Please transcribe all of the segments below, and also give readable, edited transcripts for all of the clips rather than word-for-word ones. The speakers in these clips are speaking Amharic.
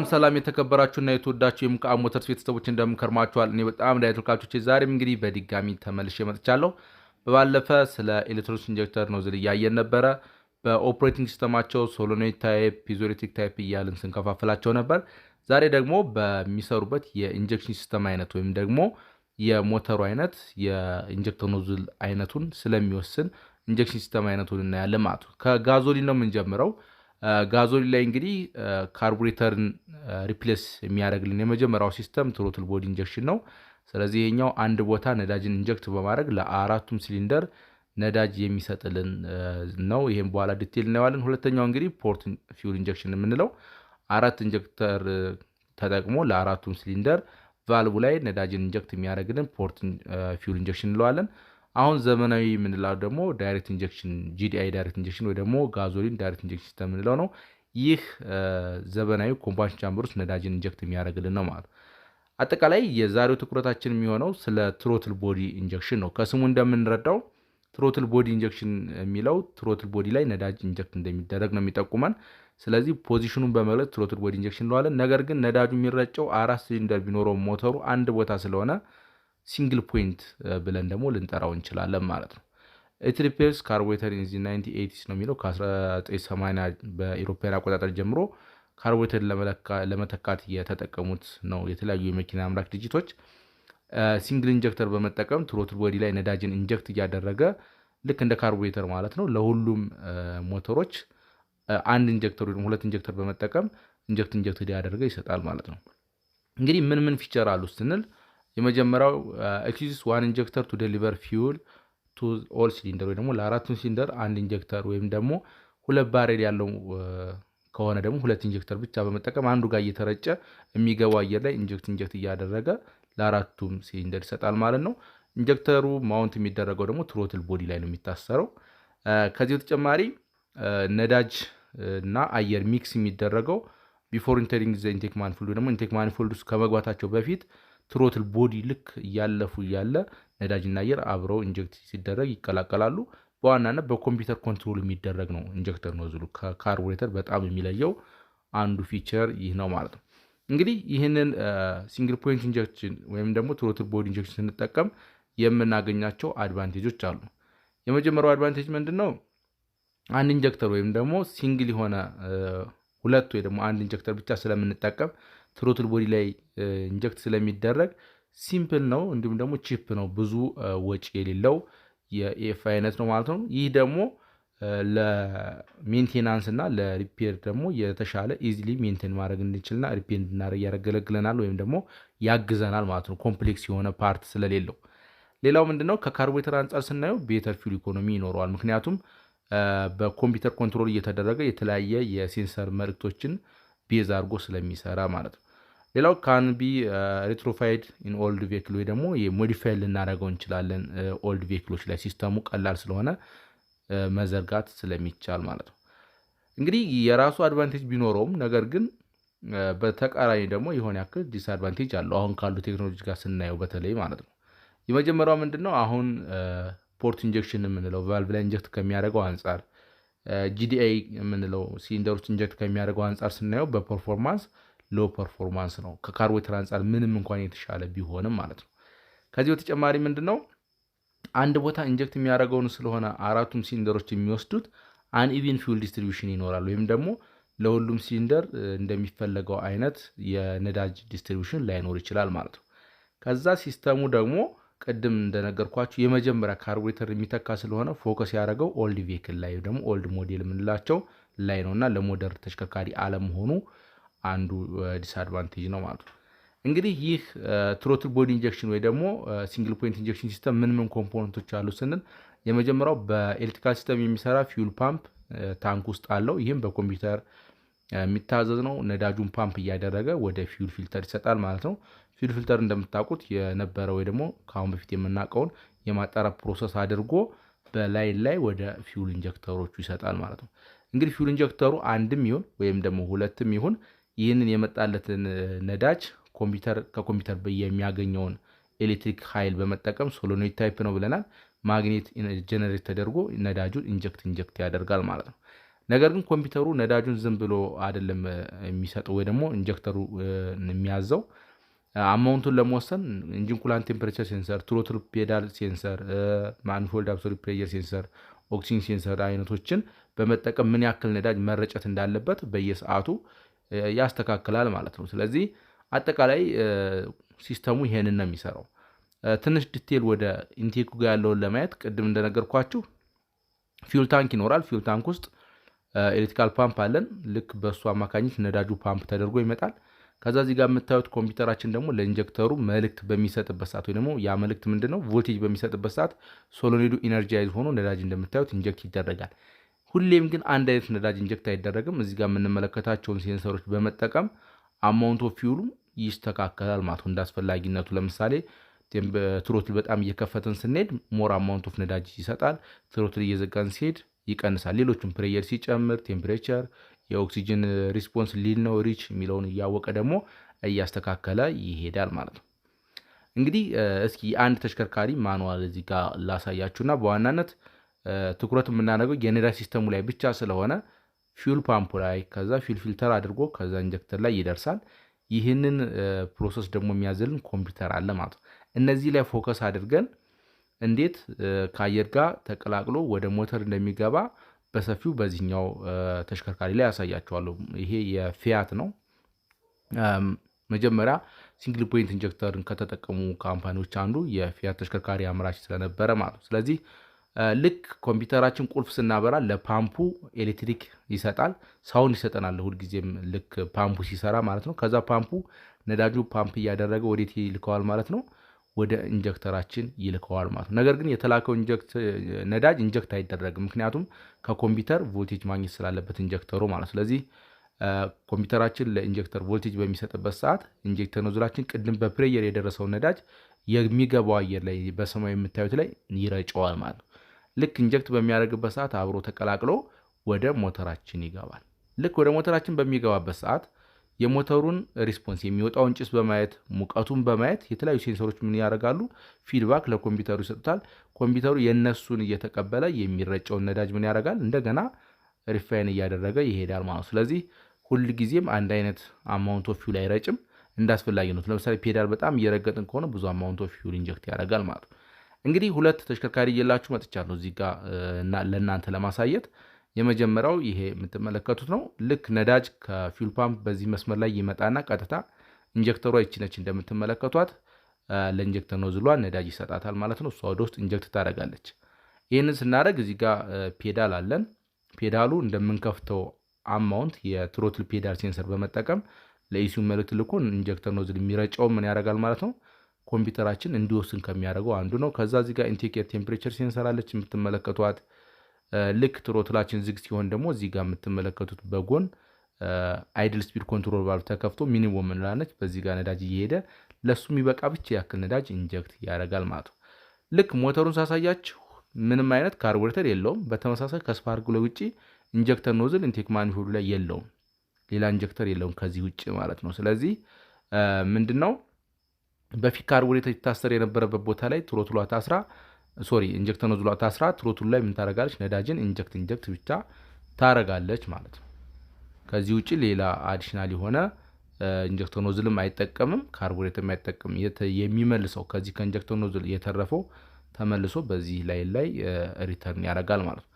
ሰላም የተከበራችሁና የተወዳችሁ የሙቃም ሞተርስ ቤተሰቦች እንደምከርማችኋል። እኔ በጣም ዳይቶልካቾች ዛሬም እንግዲህ በድጋሚ ተመልሼ መጥቻለሁ። በባለፈ ስለ ኤሌክትሮኒክስ ኢንጀክተር ኖዝል እያየን ነበረ። በኦፕሬቲንግ ሲስተማቸው ሶሎኖይድ ታይፕ፣ ፒዞኤሌክትሪክ ታይፕ እያልን ስንከፋፍላቸው ነበር። ዛሬ ደግሞ በሚሰሩበት የኢንጀክሽን ሲስተም አይነት ወይም ደግሞ የሞተሩ አይነት የኢንጀክተር ኖዝል አይነቱን ስለሚወስን ኢንጀክሽን ሲስተም አይነቱን እናያለን ማለት ነው። ከጋዞሊን ነው የምንጀምረው። ጋዞሊን ላይ እንግዲህ ካርቡሬተርን ሪፕሌስ የሚያደርግልን የመጀመሪያው ሲስተም ትሮትል ቦዲ ኢንጀክሽን ነው። ስለዚህ ይሄኛው አንድ ቦታ ነዳጅን ኢንጀክት በማድረግ ለአራቱም ሲሊንደር ነዳጅ የሚሰጥልን ነው። ይሄን በኋላ ዲቴል እናየዋለን። ሁለተኛው እንግዲህ ፖርት ፊውል ኢንጀክሽን የምንለው አራት ኢንጀክተር ተጠቅሞ ለአራቱም ሲሊንደር ቫልቭ ላይ ነዳጅን ኢንጀክት የሚያደርግልን ፖርት ፊውል ኢንጀክሽን እንለዋለን። አሁን ዘመናዊ የምንለው ደግሞ ዳይሬክት ኢንጀክሽን ጂዲአይ ዳይሬክት ኢንጀክሽን ወይ ደግሞ ጋዞሊን ዳይሬክት ኢንጀክሽን ሲስተም የምንለው ነው። ይህ ዘመናዊ ኮምባሽን ቻምበር ውስጥ ነዳጅን ኢንጀክት የሚያደርግልን ነው ማለት። አጠቃላይ የዛሬው ትኩረታችን የሚሆነው ስለ ትሮትል ቦዲ ኢንጀክሽን ነው። ከስሙ እንደምንረዳው ትሮትል ቦዲ ኢንጀክሽን የሚለው ትሮትል ቦዲ ላይ ነዳጅ ኢንጀክት እንደሚደረግ ነው የሚጠቁመን። ስለዚህ ፖዚሽኑን በመግለጽ ትሮትል ቦዲ ኢንጀክሽን እንለዋለን። ነገር ግን ነዳጁ የሚረጨው አራት ሲሊንደር ቢኖረው ሞተሩ አንድ ቦታ ስለሆነ ሲንግል ፖይንት ብለን ደግሞ ልንጠራው እንችላለን ማለት ነው። ኢት ሪፔርስ ካርቡሬተር ኢን ዘ 1980s ነው የሚለው። ከ1980 በኢሮፓውያን አቆጣጠር ጀምሮ ካርቡሬተር ለመተካት የተጠቀሙት ነው የተለያዩ የመኪና አምራች ድርጅቶች። ሲንግል ኢንጀክተር በመጠቀም ትሮትል ቦዲ ላይ ነዳጅን ኢንጀክት እያደረገ ልክ እንደ ካርቡሬተር ማለት ነው ለሁሉም ሞተሮች አንድ ኢንጀክተር ወይም ሁለት ኢንጀክተር በመጠቀም ኢንጀክት ያደረገ ይሰጣል ማለት ነው። እንግዲህ ምን ፊቸር አሉ ስንል የመጀመሪያው ኤክሲስ ዋን ኢንጀክተር ቱ ዴሊቨር ፊውል ቱ ኦል ሲሊንደር ወይ ደግሞ ለአራቱም ሲሊንደር አንድ ኢንጀክተር ወይም ደግሞ ሁለት ባሬል ያለው ከሆነ ደግሞ ሁለት ኢንጀክተር ብቻ በመጠቀም አንዱ ጋር እየተረጨ የሚገባው አየር ላይ ኢንጀክት እያደረገ ለአራቱም ሲሊንደር ይሰጣል ማለት ነው። ኢንጀክተሩ ማውንት የሚደረገው ደግሞ ትሮትል ቦዲ ላይ ነው የሚታሰረው። ከዚህ በተጨማሪ ነዳጅ እና አየር ሚክስ የሚደረገው ቢፎር ኢንተሪንግ ዘ ኢንቴክ ማኒፎልድ ወይ ደግሞ ኢንቴክ ማኒፎልድ ውስጥ ከመግባታቸው በፊት ትሮትል ቦዲ ልክ እያለፉ እያለ ነዳጅና አየር አብረው ኢንጀክት ሲደረግ ይቀላቀላሉ። በዋናነት በኮምፒውተር ኮንትሮል የሚደረግ ነው። ኢንጀክተር ኖዝሉ ከካርቡሬተር በጣም የሚለየው አንዱ ፊቸር ይህ ነው ማለት ነው። እንግዲህ ይህንን ሲንግል ፖይንት ኢንጀክሽን ወይም ደግሞ ትሮትል ቦዲ ኢንጀክሽን ስንጠቀም የምናገኛቸው አድቫንቴጆች አሉ። የመጀመሪያው አድቫንቴጅ ምንድን ነው? አንድ ኢንጀክተር ወይም ደግሞ ሲንግል የሆነ ሁለት ወይ ደግሞ አንድ ኢንጀክተር ብቻ ስለምንጠቀም ትሮትል ቦዲ ላይ ኢንጀክት ስለሚደረግ ሲምፕል ነው፣ እንዲሁም ደግሞ ቺፕ ነው፣ ብዙ ወጪ የሌለው የኤፍ አይነት ነው ማለት ነው። ይህ ደግሞ ለሜንቴናንስ እና ለሪፔር ደግሞ የተሻለ ኢዚሊ ሜንቴን ማድረግ እንድንችልና ሪፔር እንድናደርግ ያገለግለናል ወይም ደግሞ ያግዘናል ማለት ነው፣ ኮምፕሌክስ የሆነ ፓርት ስለሌለው። ሌላው ምንድነው? ከካርቡሬተር አንጻር ስናየው ቤተር ፊውል ኢኮኖሚ ይኖረዋል። ምክንያቱም በኮምፒውተር ኮንትሮል እየተደረገ የተለያየ የሴንሰር መልእክቶችን ቤዝ አድርጎ ስለሚሰራ ማለት ነው። ሌላው ካን ቢ ሬትሮፋይድ ኢን ኦልድ ቬክል ወይ ደግሞ የሞዲፋይ ልናደርገው እንችላለን ኦልድ ቬክሎች ላይ ሲስተሙ ቀላል ስለሆነ መዘርጋት ስለሚቻል ማለት ነው። እንግዲህ የራሱ አድቫንቴጅ ቢኖረውም ነገር ግን በተቃራኒ ደግሞ የሆነ ያክል ዲስአድቫንቴጅ አለው አሁን ካሉ ቴክኖሎጂ ጋር ስናየው በተለይ ማለት ነው። የመጀመሪያው ምንድነው? አሁን ፖርት ኢንጀክሽን የምንለው ቫልቭ ላይ ኢንጀክት ከሚያደርገው አንጻር ጂዲአይ የምንለው ሲሊንደሮች ኢንጀክት ከሚያደርገው አንጻር ስናየው በፐርፎርማንስ ሎ ፐርፎርማንስ ነው ከካርቡሬተር አንጻር ምንም እንኳን የተሻለ ቢሆንም ማለት ነው። ከዚህ በተጨማሪ ምንድነው? አንድ ቦታ ኢንጀክት የሚያደርገውን ስለሆነ አራቱም ሲሊንደሮች የሚወስዱት አንኢቪን ፊውል ዲስትሪቢዩሽን ይኖራል ወይም ደግሞ ለሁሉም ሲሊንደር እንደሚፈለገው አይነት የነዳጅ ዲስትሪቢዩሽን ላይኖር ይችላል ማለት ነው። ከዛ ሲስተሙ ደግሞ ቅድም እንደነገርኳችሁ የመጀመሪያ ካርቡሬተር የሚተካ ስለሆነ ፎከስ ያደረገው ኦልድ ቬክል ላይ ደግሞ ኦልድ ሞዴል የምንላቸው ላይ ነውና ለሞደርን ተሽከርካሪ አለመሆኑ አንዱ ዲስአድቫንቴጅ ነው ማለት ነው። እንግዲህ ይህ ትሮትል ቦዲ ኢንጀክሽን ወይ ደግሞ ሲንግል ፖይንት ኢንጀክሽን ሲስተም ምን ኮምፖነንቶች አሉ ስንል የመጀመሪያው በኤሌክትሪካል ሲስተም የሚሰራ ፊውል ፓምፕ ታንክ ውስጥ አለው። ይህም በኮምፒውተር የሚታዘዝ ነው። ነዳጁን ፓምፕ እያደረገ ወደ ፊውል ፊልተር ይሰጣል ማለት ነው። ፊውል ፊልተር እንደምታውቁት የነበረ ወይ ደግሞ ከአሁን በፊት የምናውቀውን የማጣራት ፕሮሰስ አድርጎ በላይን ላይ ወደ ፊውል ኢንጀክተሮቹ ይሰጣል ማለት ነው። እንግዲህ ፊውል ኢንጀክተሩ አንድም ይሁን ወይም ደግሞ ሁለትም ይሁን ይህንን የመጣለትን ነዳጅ ከኮምፒውተር የሚያገኘውን ኤሌክትሪክ ኃይል በመጠቀም ሶሎኖይድ ታይፕ ነው ብለናል። ማግኔት ጀነሬት ተደርጎ ነዳጁን ኢንጀክት ያደርጋል ማለት ነው። ነገር ግን ኮምፒውተሩ ነዳጁን ዝም ብሎ አይደለም የሚሰጠው ወይ ደግሞ ኢንጀክተሩ የሚያዘው አማውንቱን ለመወሰን ኢንጂን ኩላንት ቴምፕሬቸር ሴንሰር፣ ትሮትል ፔዳል ሴንሰር፣ ማኒፎልድ አብሶሉት ፕሬሸር ሴንሰር፣ ኦክሲጅን ሴንሰር አይነቶችን በመጠቀም ምን ያክል ነዳጅ መረጨት እንዳለበት በየሰዓቱ ያስተካክላል ማለት ነው። ስለዚህ አጠቃላይ ሲስተሙ ይሄንን ነው የሚሰራው። ትንሽ ዲቴል ወደ ኢንቴኩ ጋር ያለውን ለማየት ቅድም እንደነገርኳችሁ ፊውል ታንክ ይኖራል። ፊውል ታንክ ውስጥ ኤሌክትሪካል ፓምፕ አለን። ልክ በእሱ አማካኝነት ነዳጁ ፓምፕ ተደርጎ ይመጣል። ከዛ እዚህ ጋር የምታዩት ኮምፒውተራችን ደግሞ ለኢንጀክተሩ መልእክት በሚሰጥበት ሰዓት ወይ ደግሞ ያ መልእክት ምንድነው ቮልቴጅ በሚሰጥበት ሰዓት ሶሎኒዱ ኢነርጂይዝ ሆኖ ነዳጅ እንደምታዩት ኢንጀክት ይደረጋል። ሁሌም ግን አንድ አይነት ነዳጅ ኢንጀክት አይደረግም። እዚህ ጋር የምንመለከታቸውን ሴንሰሮች በመጠቀም አማውንት ኦፍ ፊውሉ ይስተካከላል ማለት ነው እንዳስፈላጊነቱ። ለምሳሌ ትሮትል በጣም እየከፈተን ስንሄድ ሞር አማውንት ኦፍ ነዳጅ ይሰጣል። ትሮትል እየዘጋን ሲሄድ ይቀንሳል። ሌሎችም ፕሬየር ሲጨምር ቴምፕሬቸር፣ የኦክሲጅን ሪስፖንስ ሊል ነው ሪች የሚለውን እያወቀ ደግሞ እያስተካከለ ይሄዳል ማለት ነው። እንግዲህ እስኪ አንድ ተሽከርካሪ ማኑዋል እዚህ ጋር ላሳያችሁና በዋናነት ትኩረት የምናደርገው የነዳጅ ሲስተሙ ላይ ብቻ ስለሆነ ፊውል ፓምፑ ላይ ከዛ ፊውል ፊልተር አድርጎ ከዛ ኢንጀክተር ላይ ይደርሳል። ይህንን ፕሮሰስ ደግሞ የሚያዝልን ኮምፒውተር አለ ማለት ነው። እነዚህ ላይ ፎከስ አድርገን እንዴት ከአየር ጋር ተቀላቅሎ ወደ ሞተር እንደሚገባ በሰፊው በዚህኛው ተሽከርካሪ ላይ ያሳያቸዋለሁ። ይሄ የፊያት ነው። መጀመሪያ ሲንግል ፖይንት ኢንጀክተርን ከተጠቀሙ ካምፓኒዎች አንዱ የፊያት ተሽከርካሪ አምራች ስለነበረ ማለት ነው። ስለዚህ ልክ ኮምፒውተራችን ቁልፍ ስናበራ ለፓምፑ ኤሌክትሪክ ይሰጣል፣ ሳውንድ ይሰጠናል ሁልጊዜም ልክ ፓምፑ ሲሰራ ማለት ነው። ከዛ ፓምፑ ነዳጁ ፓምፕ እያደረገ ወዴት ይልከዋል ማለት ነው? ወደ ኢንጀክተራችን ይልከዋል ማለት ነው። ነገር ግን የተላከው ነዳጅ ኢንጀክት አይደረግም፣ ምክንያቱም ከኮምፒውተር ቮልቴጅ ማግኘት ስላለበት ኢንጀክተሩ ማለት። ስለዚህ ኮምፒውተራችን ለኢንጀክተር ቮልቴጅ በሚሰጥበት ሰዓት ኢንጀክተር ኖዝላችን ቅድም በፕሬየር የደረሰው ነዳጅ የሚገባው አየር ላይ በሰማይ የምታዩት ላይ ይረጨዋል ማለት ነው። ልክ ኢንጀክት በሚያደርግበት ሰዓት አብሮ ተቀላቅሎ ወደ ሞተራችን ይገባል። ልክ ወደ ሞተራችን በሚገባበት ሰዓት የሞተሩን ሪስፖንስ የሚወጣውን ጭስ በማየት ሙቀቱን በማየት የተለያዩ ሴንሰሮች ምን ያደርጋሉ? ፊድባክ ለኮምፒውተሩ ይሰጡታል። ኮምፒውተሩ የነሱን እየተቀበለ የሚረጨውን ነዳጅ ምን ያደርጋል? እንደገና ሪፋይን እያደረገ ይሄዳል ማለት ነው። ስለዚህ ሁል ጊዜም አንድ አይነት አማውንት ኦፍ ፊውል አይረጭም፣ እንዳስፈላጊ ነው። ለምሳሌ ፔዳል በጣም እየረገጥን ከሆነ ብዙ አማውንት ኦፍ ፊውል ኢንጀክት ያደርጋል ማለት ነው። እንግዲህ ሁለት ተሽከርካሪ እየላችሁ መጥቻለሁ እዚህ ጋር ለእናንተ ለማሳየት። የመጀመሪያው ይሄ የምትመለከቱት ነው። ልክ ነዳጅ ከፊውል ፓምፕ በዚህ መስመር ላይ ይመጣና ቀጥታ ኢንጀክተሯ ይቺ ነች እንደምትመለከቷት፣ ለኢንጀክተር ኖዝሏ ነዳጅ ይሰጣታል ማለት ነው። እሷ ወደ ውስጥ ኢንጀክት ታደርጋለች። ይህንን ስናደርግ እዚህ ጋር ፔዳል አለን። ፔዳሉ እንደምንከፍተው አማውንት የትሮትል ፔዳል ሴንሰር በመጠቀም ለኢሲዩ መልእክት ልኮ ኢንጀክተር ኖዝል የሚረጨው ምን ያደርጋል ማለት ነው? ኮምፒውተራችን እንዲወስን ከሚያደርገው አንዱ ነው። ከዛ እዚህ ጋር ኢንቴክ ቴምፕሬቸር ሴንሰር አለች የምትመለከቷት። ልክ ትሮትላችን ዝግ ሲሆን ደግሞ እዚህ ጋር የምትመለከቱት በጎን አይድል ስፒድ ኮንትሮል ቫልቭ ተከፍቶ ሚኒመም እንላለች። በዚህ ጋር ነዳጅ እየሄደ ለሱ የሚበቃ ብቻ ያክል ነዳጅ ኢንጀክት ያደርጋል ማለት ነው። ልክ ሞተሩን ሳሳያችሁ ምንም አይነት ካርቡሬተር የለውም። በተመሳሳይ ከስፓርክ ላይ ውጪ ኢንጀክተር ኖዝል ኢንቴክ ማኒፎልዱ ላይ የለውም፣ ሌላ ኢንጀክተር የለውም ከዚህ ውጪ ማለት ነው። ስለዚህ ምንድነው በፊት ካርቡሬተር ይታሰር የነበረበት ቦታ ላይ ትሮትሏ ታስራ ኢንጀክተር ኖዝሏ ታስራ ትሮትሉ ላይ ምን ታረጋለች? ነዳጅን ኢንጀክት ብቻ ታረጋለች ማለት ነው። ከዚህ ውጪ ሌላ አዲሽናል የሆነ ኢንጀክተር ኖዝልም አይጠቀምም፣ ካርቡሬተርም አይጠቀምም። የሚመልሰው ከዚህ ከኢንጀክተር ኖዝል የተረፈው ተመልሶ በዚህ ላይ ሪተርን ያደርጋል ማለት ነው።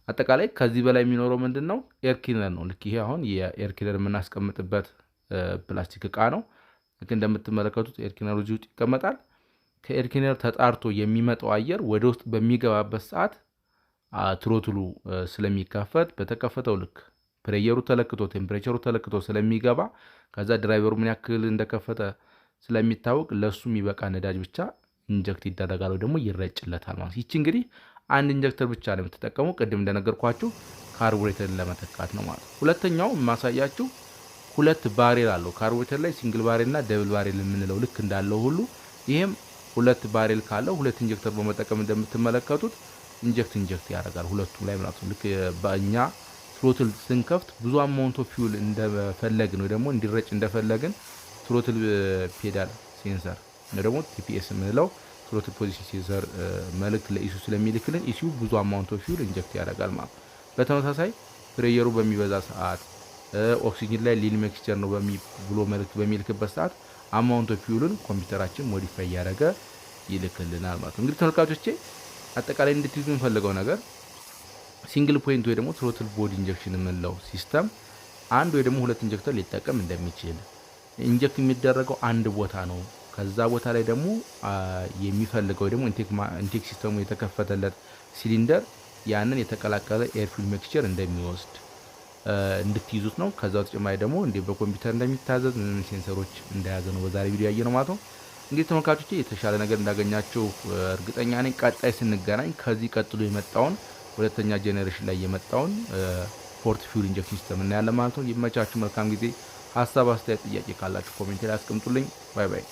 አጠቃላይ ከዚህ በላይ የሚኖረው ምንድነው? ኤር ክሊነር ነው። ልክ ይሄ አሁን የኤር ክሊነር የምናስቀምጥበት ፕላስቲክ እቃ ነው። ልክ እንደምትመለከቱት ኤር ክሊነሩ እዚህ ውስጥ ይቀመጣል። ከኤር ክሊነር ተጣርቶ የሚመጣው አየር ወደ ውስጥ በሚገባበት ሰዓት ትሮትሉ ስለሚከፈት በተከፈተው ልክ ፕሬየሩ ተለክቶ ቴምፕሬቸሩ ተለክቶ ስለሚገባ ከዛ ድራይቨሩ ምን ያክል እንደከፈተ ስለሚታወቅ ለሱ የሚበቃ ነዳጅ ብቻ ኢንጀክት ይደረጋል ወይ ደግሞ ይረጭለታል ማለት። ይቺ እንግዲህ አንድ ኢንጀክተር ብቻ ነው የምትጠቀመው። ቅድም እንደነገርኳችሁ ካርቡሬተርን ለመተካት ነው ማለት። ሁለተኛው የማሳያችሁ ሁለት ባሬል አለው። ካርቡሬተር ላይ ሲንግል ባሬል እና ደብል ባሬል የምንለው ልክ እንዳለው ሁሉ ይሄም ሁለት ባሬል ካለው ሁለት ኢንጀክተር በመጠቀም እንደምትመለከቱት ኢንጀክት ያደርጋል ሁለቱም ላይ ማለት ነው። ልክ በእኛ ትሮትል ስንከፍት ብዙ አማውንት ኦፍ ፊውል እንደፈለግን ወይ ደግሞ እንዲረጭ እንደፈለግን ትሮትል ፔዳል ሴንሰር ነው ደግሞ ቲፒኤስ የምንለው ትሮትል ፖዚሽን ሴንሰር መልእክት ለኢሲዩ ስለሚልክልን ኢሲዩ ብዙ አማውንት ኦፍ ፊውል ኢንጀክት ያደርጋል ማለት ነው። በተመሳሳይ ፕሬየሩ በሚበዛ ሰዓት ኦክሲጅን ላይ ሊል ሚክስቸር ነው ብሎ መልእክት በሚልክበት ሰዓት አማውንት ኦፍ ፊውልን ኮምፒውተራችን ሞዲፋይ እያደረገ ይልክልናል ማለት ነው። እንግዲህ ተመልካቾቼ አጠቃላይ እንድትይዙ የምፈልገው ነገር ሲንግል ፖይንት ወይ ደግሞ ትሮትል ቦዲ ኢንጀክሽን የምንለው ሲስተም አንድ ወይ ደግሞ ሁለት ኢንጀክተር ሊጠቀም እንደሚችል ኢንጀክት የሚደረገው አንድ ቦታ ነው። ከዛ ቦታ ላይ ደግሞ የሚፈልገው ደግሞ ኢንቴክ ሲስተሙ የተከፈተለት ሲሊንደር ያንን የተቀላቀለ ኤር ፊውል ሚክስቸር እንደሚወስድ እንድትይዙት ነው። ከዛ በተጨማሪ ደግሞ እንዴ በኮምፒውተር እንደሚታዘዝ ሴንሰሮች እንደያዘ ነው በዛሬ ቪዲዮ ያየነው ማለት ነው። እንግዲህ ተመልካቾቼ የተሻለ ነገር እንዳገኛችሁ እርግጠኛ ነኝ። ቀጣይ ስንገናኝ ከዚህ ቀጥሎ የመጣውን ሁለተኛ ጄኔሬሽን ላይ የመጣውን ፖርት ፊውል ኢንጀክሽን ሲስተም እናያለን ማለት ነው። ይመቻችሁ። መልካም ጊዜ። ሀሳብ አስተያየት፣ ጥያቄ ካላችሁ ኮሜንት ላይ አስቀምጡልኝ። ባይ ባይ።